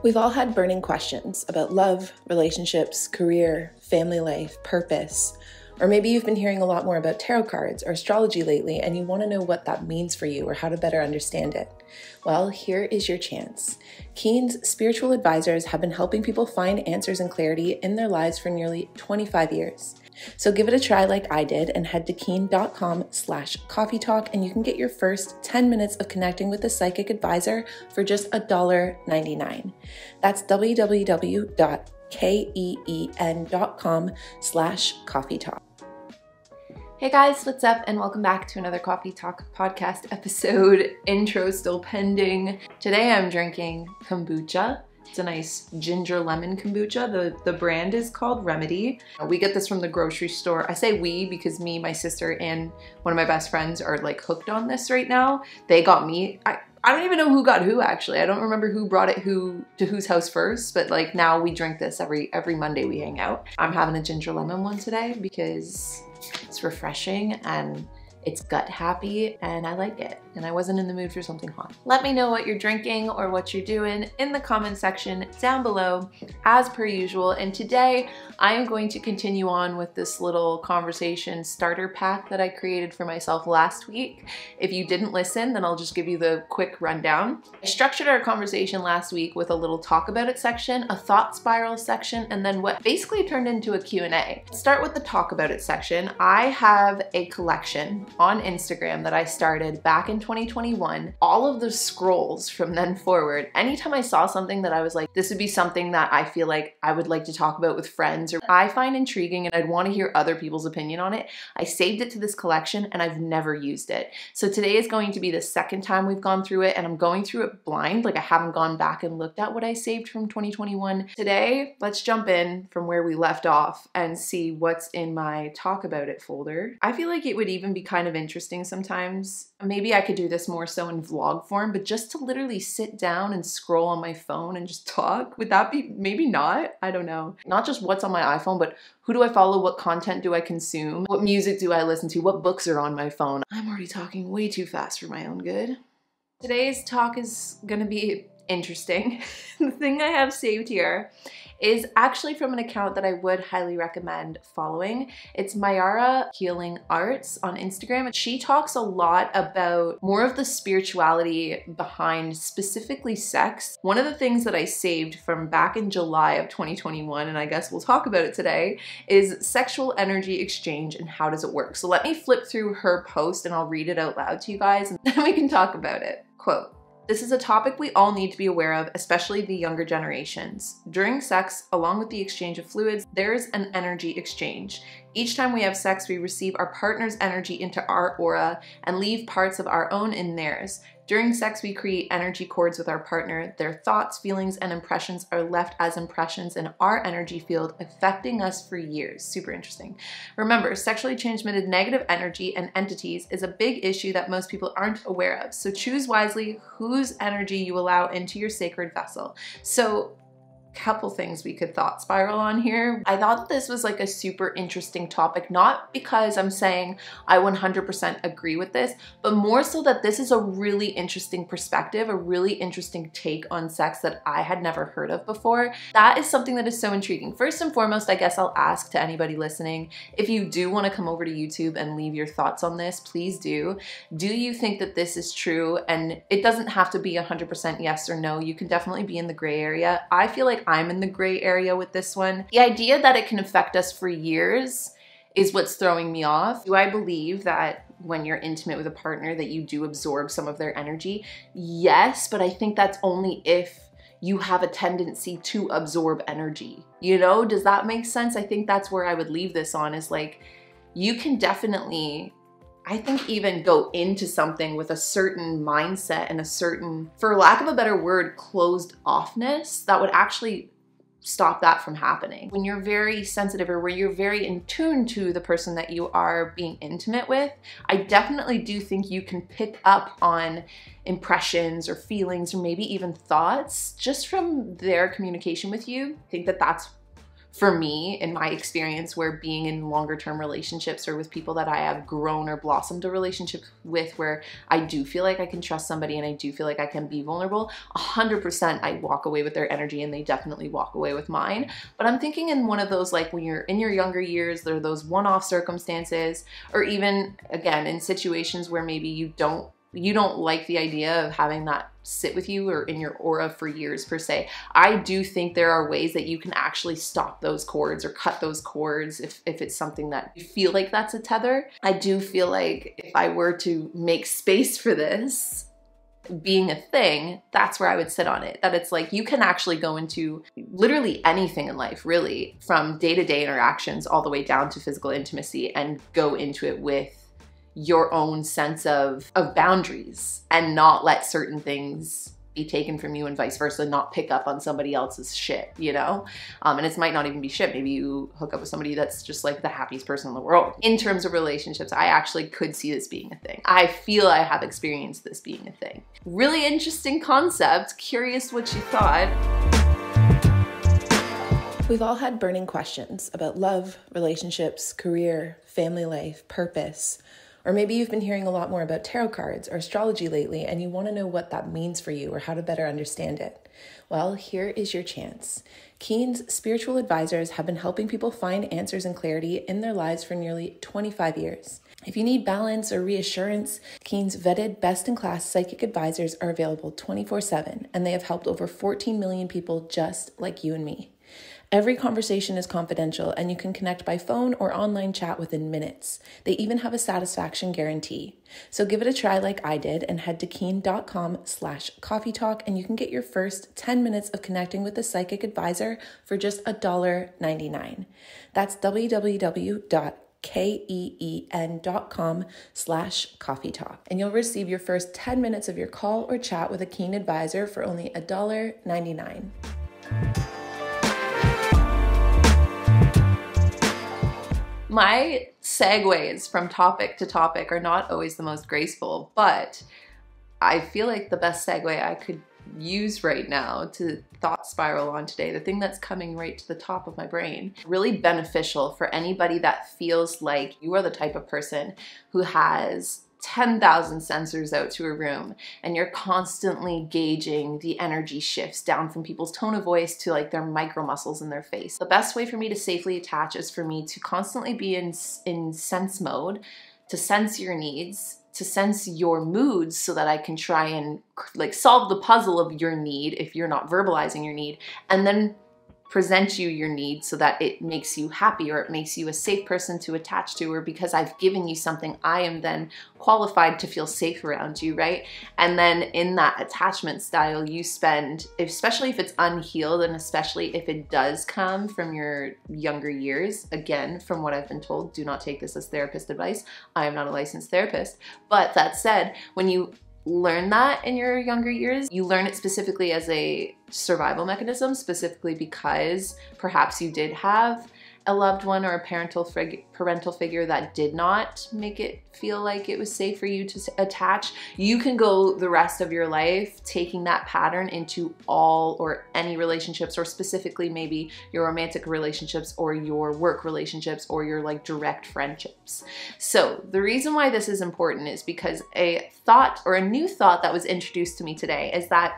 We've all had burning questions about love, relationships, career, family life, purpose, or maybe you've been hearing a lot more about tarot cards or astrology lately and you want to know what that means for you or how to better understand it. Well, here is your chance. Keen's spiritual advisors have been helping people find answers and clarity in their lives for nearly 25 years. So give it a try like I did and head to keen.com/coffee talk and you can get your first 10 minutes of connecting with a psychic advisor for just $1.99. That's www.keen.com/coffee talk. Hey guys, what's up and welcome back to another Coffee Talk podcast episode. Intro still pending. Today I'm drinking kombucha. It's a nice ginger lemon kombucha. The brand is called Remedy. We get this from the grocery store. I say we because me, my sister, and one of my best friends are like hooked on this right now. They got me. I don't even know who got who actually. I don't remember who brought it to whose house first, but like now we drink this every Monday we hang out. I'm having a ginger lemon one today because it's refreshing and it's gut happy and I like it. And I wasn't in the mood for something hot. Let me know what you're drinking or what you're doing in the comment section down below as per usual. And today I am going to continue on with this little conversation starter pack that I created for myself last week. If you didn't listen, then I'll just give you the quick rundown. I structured our conversation last week with a little talk about it section, a thought spiral section, and then what basically turned into a Q&A. Start with the talk about it section. I have a collection on Instagram that I started back in 2021. All of the scrolls from then forward, anytime I saw something that I was like, this would be something that I feel like I would like to talk about with friends or I find intriguing and I'd want to hear other people's opinion on it, I saved it to this collection and I've never used it. So today is going to be the second time we've gone through it and I'm going through it blind. Like I haven't gone back and looked at what I saved from 2021. Today, let's jump in from where we left off and see what's in my talk about it folder. I feel like it would even be kind of interesting sometimes. Maybe I could do this more so in vlog form, but just to literally sit down and scroll on my phone and just talk, would that be, maybe not? I don't know. Not just what's on my iPhone, but who do I follow? What content do I consume? What music do I listen to? What books are on my phone? I'm already talking way too fast for my own good. Today's talk is gonna be interesting. The thing I have saved here is actually from an account that I would highly recommend following. It's Mayara Healing Arts on Instagram. She talks a lot about more of the spirituality behind specifically sex. One of the things that I saved from back in July of 2021, and I guess we'll talk about it today, is sexual energy exchange and how does it work. So let me flip through her post and I'll read it out loud to you guys and then we can talk about it. Quote, "This is a topic we all need to be aware of, especially the younger generations. During sex, along with the exchange of fluids, there is an energy exchange. Each time we have sex, we receive our partner's energy into our aura and leave parts of our own in theirs. During sex, we create energy cords with our partner. Their thoughts, feelings, and impressions are left as impressions in our energy field, affecting us for years." Super interesting. "Remember, sexually transmitted negative energy and entities is a big issue that most people aren't aware of. So choose wisely whose energy you allow into your sacred vessel." So, couple things we could thought spiral on here. I thought this was like a super interesting topic, not because I'm saying I 100% agree with this, but more so that this is a really interesting perspective, a really interesting take on sex that I had never heard of before. That is something that is so intriguing. First and foremost, I guess I'll ask to anybody listening, if you do want to come over to YouTube and leave your thoughts on this, please do. Do you think that this is true? And it doesn't have to be 100% yes or no. You can definitely be in the gray area. I feel like I'm in the gray area with this one. The idea that it can affect us for years is what's throwing me off. Do I believe that when you're intimate with a partner that you do absorb some of their energy? Yes, but I think that's only if you have a tendency to absorb energy. You know, does that make sense? I think that's where I would leave this on, is like, you can definitely, I think, even go into something with a certain mindset and a certain, for lack of a better word, closed offness that would actually stop that from happening. When you're very sensitive or where you're very in tune to the person that you are being intimate with, I definitely do think you can pick up on impressions or feelings or maybe even thoughts just from their communication with you. I think that that's for me, in my experience, where being in longer term relationships or with people that I have grown or blossomed a relationship with, where I do feel like I can trust somebody and I do feel like I can be vulnerable, 100% I walk away with their energy and they definitely walk away with mine. But I'm thinking in one of those, like when you're in your younger years, there are those one-off circumstances, or even again in situations where maybe you don't like the idea of having that sit with you or in your aura for years per se. I do think there are ways that you can actually stop those cords or cut those cords if it's something that you feel like that's a tether. I do feel like if I were to make space for this being a thing, that's where I would sit on it. That it's like you can actually go into literally anything in life, really, from day-to-day interactions all the way down to physical intimacy, and go into it with your own sense of boundaries and not let certain things be taken from you and vice versa, not pick up on somebody else's shit, you know? And it might not even be shit. Maybe you hook up with somebody that's just like the happiest person in the world. In terms of relationships, I actually could see this being a thing. I feel I have experienced this being a thing. Really interesting concept. Curious what you thought. We've all had burning questions about love, relationships, career, family life, purpose. Or maybe you've been hearing a lot more about tarot cards or astrology lately and you want to know what that means for you or how to better understand it. Well, here is your chance. Keen's spiritual advisors have been helping people find answers and clarity in their lives for nearly 25 years. If you need balance or reassurance, Keen's vetted best-in-class psychic advisors are available 24/7, and they have helped over 14 million people just like you and me. Every conversation is confidential, and you can connect by phone or online chat within minutes. They even have a satisfaction guarantee. So give it a try like I did and head to keen.com/coffee talk, and you can get your first 10 minutes of connecting with a psychic advisor for just $1.99. That's www.keen.com/coffee talk. And you'll receive your first 10 minutes of your call or chat with a Keen advisor for only $1.99. My segues from topic to topic are not always the most graceful, but I feel like the best segue I could use right now to thought spiral on today, the thing that's coming right to the top of my brain, really beneficial for anybody that feels like you are the type of person who has 10,000 sensors out to a room and you're constantly gauging the energy shifts down from people's tone of voice to like their micro muscles in their face. The best way for me to safely attach is for me to constantly be in sense mode, to sense your needs, to sense your moods so that I can try and like solve the puzzle of your need if you're not verbalizing your need, and then present you your need so that it makes you happy or it makes you a safe person to attach to, or because I've given you something, I am then qualified to feel safe around you, right? And then in that attachment style, you spend, especially if it's unhealed and especially if it does come from your younger years, again, from what I've been told, do not take this as therapist advice. I am not a licensed therapist. But that said, when you learn that in your younger years, you learn it specifically as a survival mechanism, specifically because perhaps you did have a loved one or a parental figure that did not make it feel like it was safe for you to attach. You can go the rest of your life taking that pattern into all or any relationships, or specifically maybe your romantic relationships or your work relationships or your like direct friendships. So the reason why this is important is because a thought or a new thought that was introduced to me today is that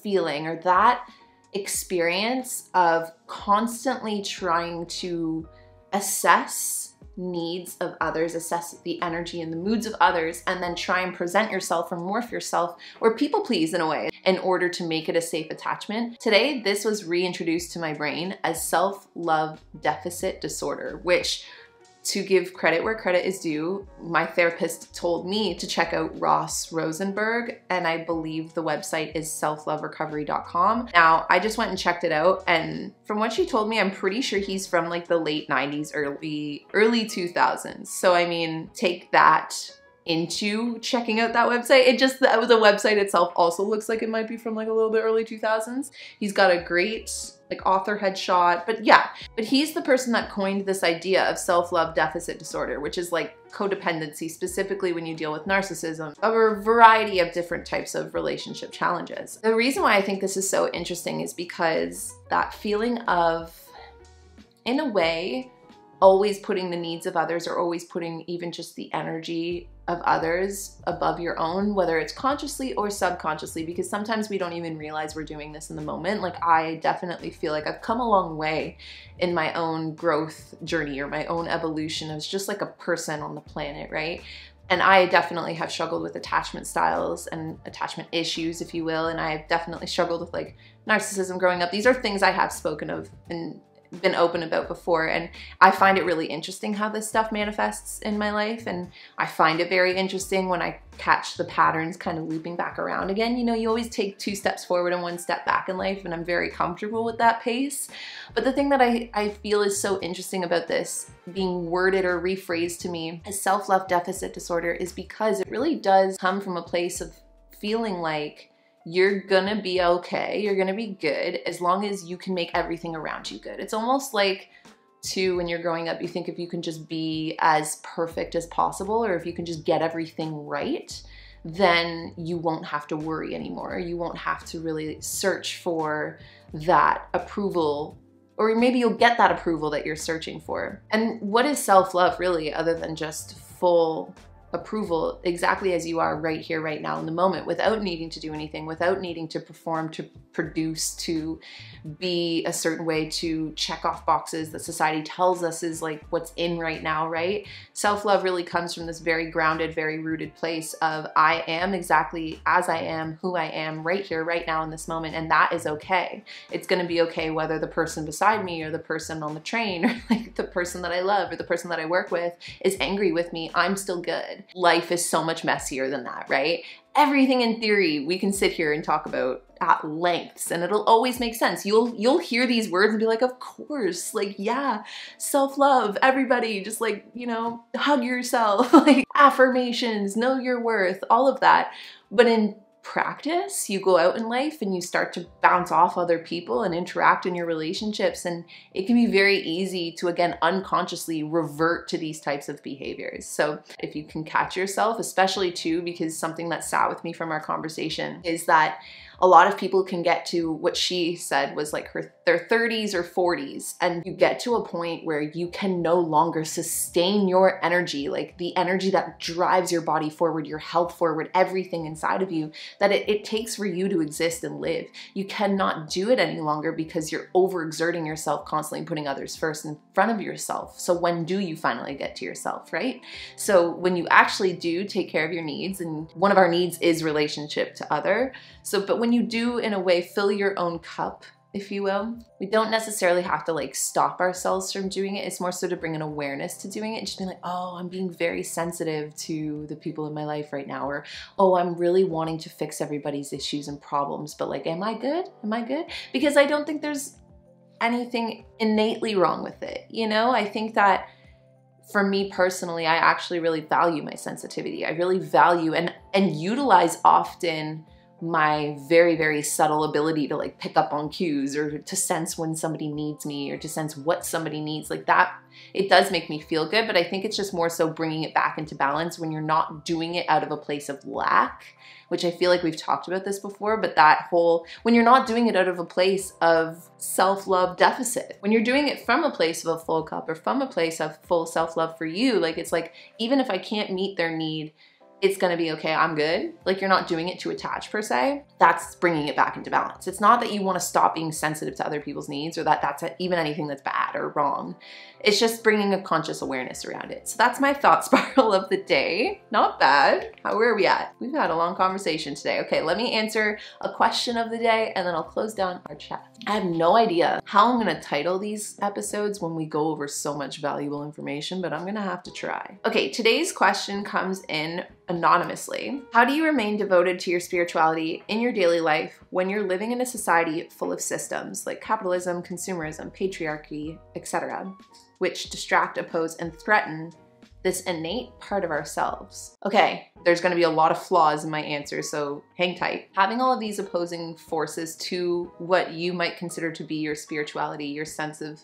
feeling or that experience of constantly trying to assess needs of others, assess the energy and the moods of others, and then try and present yourself or morph yourself or people please in a way in order to make it a safe attachment. Today, this was reintroduced to my brain as self-love deficit disorder, which, to give credit where credit is due, my therapist told me to check out Ross Rosenberg, and I believe the website is selfloverecovery.com. Now, I just went and checked it out, and from what she told me, I'm pretty sure he's from like the late 90s, early 2000s. So I mean, take that into checking out that website. The website itself also looks like it might be from like a little bit early 2000s. He's got a great like author headshot, but he's the person that coined this idea of self-love deficit disorder, which is like codependency, specifically when you deal with narcissism, or a variety of different types of relationship challenges. The reason why I think this is so interesting is because that feeling of in a way, always putting the needs of others or always putting even just the energy of others above your own, whether it's consciously or subconsciously, because sometimes we don't even realize we're doing this in the moment. Like, I definitely feel like I've come a long way in my own growth journey or my own evolution as just like a person on the planet, right? And I definitely have struggled with attachment styles and attachment issues, if you will. And I've definitely struggled with like narcissism growing up. These are things I have spoken of and been open about before. And I find it really interesting how this stuff manifests in my life. And I find it very interesting when I catch the patterns kind of looping back around again. You know, you always take 2 steps forward and 1 step back in life. And I'm very comfortable with that pace. But the thing that I feel is so interesting about this being worded or rephrased to me as self-love deficit disorder is because it really does come from a place of feeling like you're gonna be okay, you're gonna be good, as long as you can make everything around you good. It's almost like, too, when you're growing up, you think if you can just be as perfect as possible, or if you can just get everything right, then you won't have to worry anymore. You won't have to really search for that approval, or maybe you'll get that approval that you're searching for. And what is self-love really, other than just full approval exactly as you are right here, right now in the moment, without needing to do anything, without needing to perform, to produce, to be a certain way, to check off boxes that society tells us is like what's in right now, right? Self-love really comes from this very grounded, very rooted place of I am exactly as I am, who I am right here, right now in this moment, and that is okay. It's gonna be okay whether the person beside me or the person on the train or like the person that I love or the person that I work with is angry with me, I'm still good. Life is so much messier than that, right? Everything in theory we can sit here and talk about at lengths and it'll always make sense. You'll hear these words and be like, of course, like, yeah, self-love, everybody just like, you know, hug yourself, like affirmations, know your worth, all of that. But in practice, you go out in life and you start to bounce off other people and interact in your relationships, and it can be very easy to, again, unconsciously revert to these types of behaviors. So if you can catch yourself, especially too, because something that sat with me from our conversation is that a lot of people can get to what she said was like their 30s or 40s, and you get to a point where you can no longer sustain your energy, like the energy that drives your body forward, your health forward, everything inside of you that it takes for you to exist and live. You cannot do it any longer because you're overexerting yourself, constantly putting others first in front of yourself. So when do you finally get to yourself, right? So when you actually do take care of your needs, and one of our needs is relationship to other. So, but when you do, in a way, fill your own cup, if you will, we don't necessarily have to like stop ourselves from doing it. It's more so to bring an awareness to doing it and just being like, oh, I'm being very sensitive to the people in my life right now, or, oh, I'm really wanting to fix everybody's issues and problems, but like, am I good? Am I good? Because I don't think there's anything innately wrong with it. You know, I think that for me personally, I actually really value my sensitivity. I really value and utilize often my very, very subtle ability to like pick up on cues or to sense when somebody needs me or to sense what somebody needs, like that. It does make me feel good, but I think it's just more so bringing it back into balance when you're not doing it out of a place of lack, which I feel like we've talked about this before, but that whole, when you're not doing it out of a place of self-love deficit, when you're doing it from a place of a full cup or from a place of full self-love for you, like it's like, even if I can't meet their need, it's gonna be okay, I'm good. Like you're not doing it to attach per se. That's bringing it back into balance. It's not that you wanna stop being sensitive to other people's needs or that that's even anything that's bad or wrong. It's just bringing a conscious awareness around it. So that's my thought spiral of the day. Not bad. Where are we at? We've had a long conversation today. Okay, let me answer a question of the day and then I'll close down our chat. I have no idea how I'm gonna title these episodes when we go over so much valuable information, but I'm gonna have to try. Okay, today's question comes in anonymously. How do you remain devoted to your spirituality in your daily life when you're living in a society full of systems like capitalism, consumerism, patriarchy, etc., which distract, oppose, and threaten this innate part of ourselves? Okay, there's gonna be a lot of flaws in my answer, so hang tight. Having all of these opposing forces to what you might consider to be your spirituality, your sense of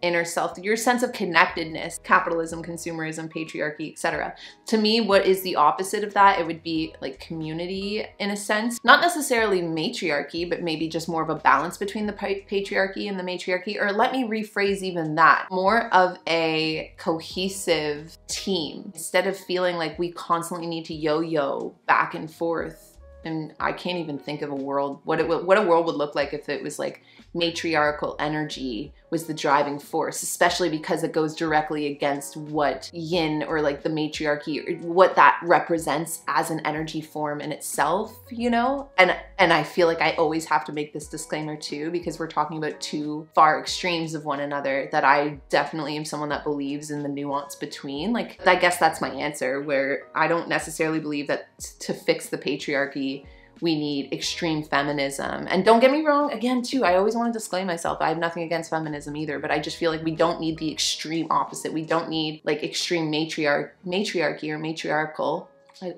inner self, your sense of connectedness, capitalism, consumerism, patriarchy, etc. To me, what is the opposite of that? It would be like community in a sense. Not necessarily matriarchy, but maybe just more of a balance between the patriarchy and the matriarchy. Or let me rephrase even that. More of a cohesive team. Instead of feeling like we constantly need to yo-yo back and forth. And I can't even think of a world, what a world would look like if it was like matriarchal energy was the driving force, especially because it goes directly against what yin or like the matriarchy, or what that represents as an energy form in itself, you know? And I feel like I always have to make this disclaimer too, because we're talking about two far extremes of one another, that I definitely am someone that believes in the nuance between. Like, I guess that's my answer, where I don't necessarily believe that to fix the patriarchy, we need extreme feminism. And don't get me wrong, again too, I always want to disclaim myself, I have nothing against feminism either, but I just feel like we don't need the extreme opposite. We don't need like extreme matriarchy or matriarchal,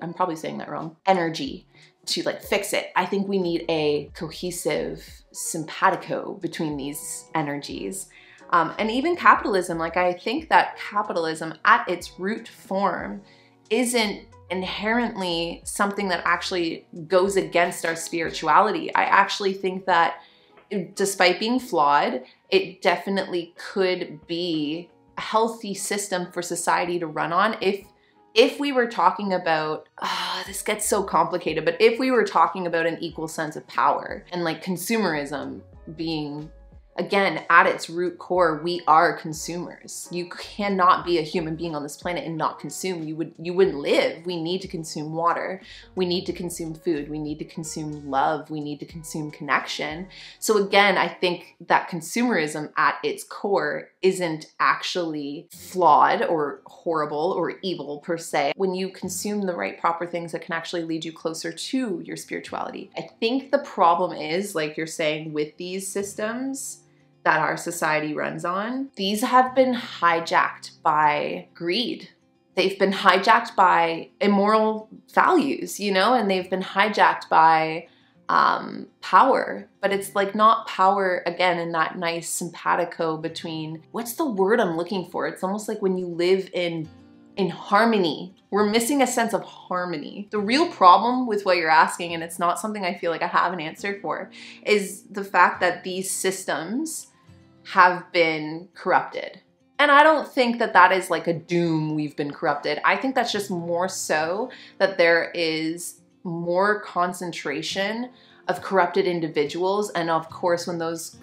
I'm probably saying that wrong, energy to like fix it. I think we need a cohesive simpatico between these energies. And even capitalism, like I think that capitalism at its root form isn't inherently something that actually goes against our spirituality. I actually think that despite being flawed, it definitely could be a healthy system for society to run on if we were talking about, this gets so complicated, but if we were talking about an equal sense of power and like consumerism being, again, at its root core, we are consumers. You cannot be a human being on this planet and not consume. You wouldn't live. We need to consume water. We need to consume food. We need to consume love. We need to consume connection. So again, I think that consumerism at its core isn't actually flawed or horrible or evil per se. When you consume the right proper things that can actually lead you closer to your spirituality. I think the problem is, like you're saying, with these systems that our society runs on, these have been hijacked by greed. They've been hijacked by immoral values, you know, and they've been hijacked by power. But it's like not power, again, in that nice simpatico between, what's the word I'm looking for? It's almost like when you live in harmony. We're missing a sense of harmony. The real problem with what you're asking, and it's not something I feel like I have an answer for, is the fact that these systems have been corrupted. And I don't think that that is like a doom, we've been corrupted. I think that's just more so that there is more concentration of corrupted individuals. And of course, when those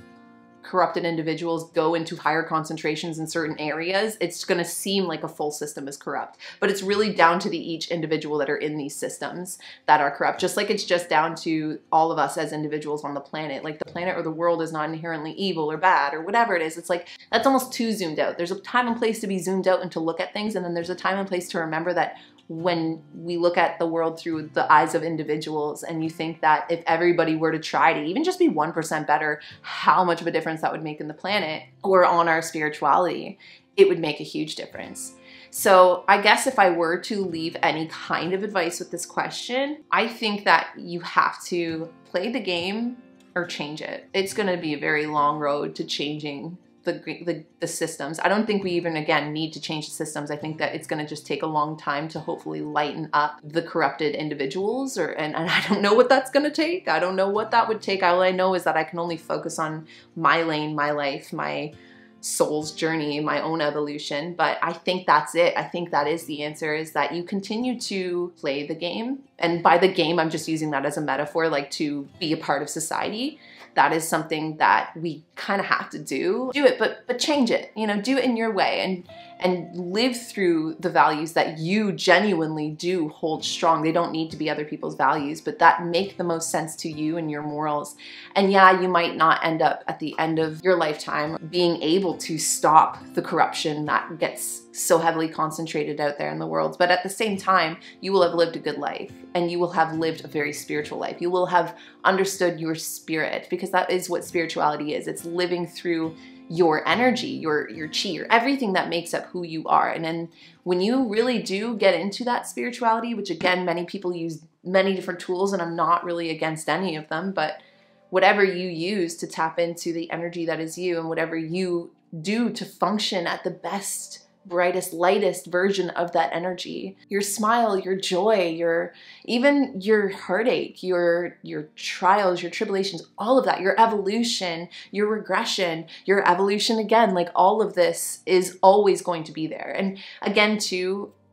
corrupted individuals go into higher concentrations in certain areas, it's going to seem like a full system is corrupt. But it's really down to each individual that are in these systems that are corrupt. Just like it's just down to all of us as individuals on the planet. Like the planet or the world is not inherently evil or bad or whatever it is. It's like, that's almost too zoomed out. There's a time and place to be zoomed out and to look at things. And then there's a time and place to remember that when we look at the world through the eyes of individuals, and you think that if everybody were to try to even just be 1% better, how much of a difference that would make in the planet or on our spirituality, it would make a huge difference. So I guess if I were to leave any kind of advice with this question, I think that you have to play the game or change it. It's going to be a very long road to changing the systems. I don't think we even, again, need to change the systems. I think that it's going to just take a long time to hopefully lighten up the corrupted individuals, and I don't know what that's going to take. I don't know what that would take. All I know is that I can only focus on my lane, my life, my soul's journey, my own evolution. But I think that's it. I think that is the answer, is that you continue to play the game. And by the game, I'm just using that as a metaphor, like to be a part of society. That is something that we kind of have to do. Do it, but change it. You know, do it in your way and live through the values that you genuinely do hold strong. They don't need to be other people's values, but that make the most sense to you and your morals. And yeah, you might not end up at the end of your lifetime being able to stop the corruption that gets so heavily concentrated out there in the world. But at the same time, you will have lived a good life, and you will have lived a very spiritual life. You will have understood your spirit, because that is what spirituality is. It's living through your energy, your chi, everything that makes up who you are. And then when you really do get into that spirituality, which again, many people use many different tools, and I'm not really against any of them, but whatever you use to tap into the energy that is you, and whatever you do to function at the best, brightest, lightest version of that energy. Your smile, your joy, even your heartache, your trials, your tribulations, all of that, your evolution, your regression, your evolution again, like all of this is always going to be there. And again,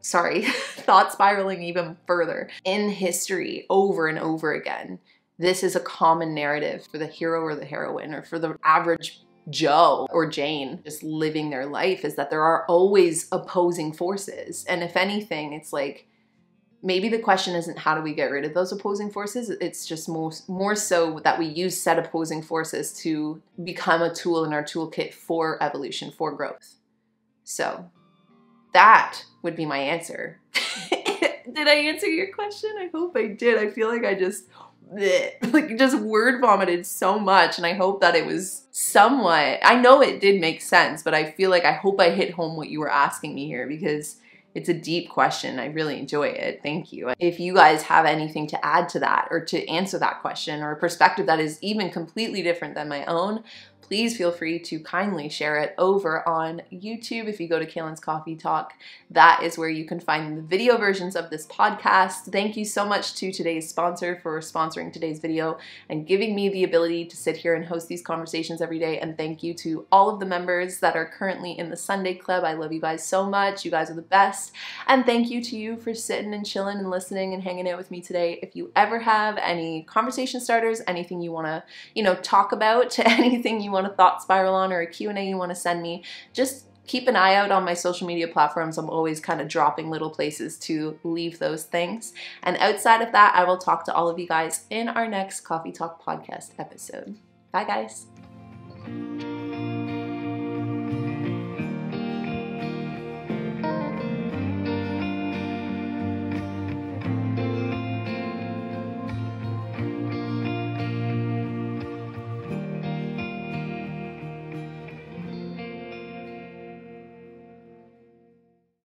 thought spiraling even further. In history, over and over again, this is a common narrative for the hero or the heroine, or for the average Joe or Jane just living their life, is that there are always opposing forces. And if anything, it's like, maybe the question isn't how do we get rid of those opposing forces? It's just more so that we use said opposing forces to become a tool in our toolkit for evolution, for growth. So that would be my answer. Did I answer your question? I hope I did. I feel like I just word vomited so much, and I hope that it was somewhat, I know it did make sense, but I feel like I hope I hit home what you were asking me here, because it's a deep question. I really enjoy it. Thank you. If you guys have anything to add to that, or to answer that question, or a perspective that is even completely different than my own, please feel free to kindly share it over on YouTube. If you go to Kalyn's Coffee Talk, that is where you can find the video versions of this podcast. Thank you so much to today's sponsor for sponsoring today's video and giving me the ability to sit here and host these conversations every day. And thank you to all of the members that are currently in the Sunday Club. I love you guys so much. You guys are the best. And thank you to you for sitting and chilling and listening and hanging out with me today. If you ever have any conversation starters, anything you want to, talk about, anything you want to thought spiral on, or a Q&A you want to send me, just keep an eye out on my social media platforms. I'm always kind of dropping little places to leave those things. And outside of that, I will talk to all of you guys in our next Coffee Talk podcast episode. Bye, guys.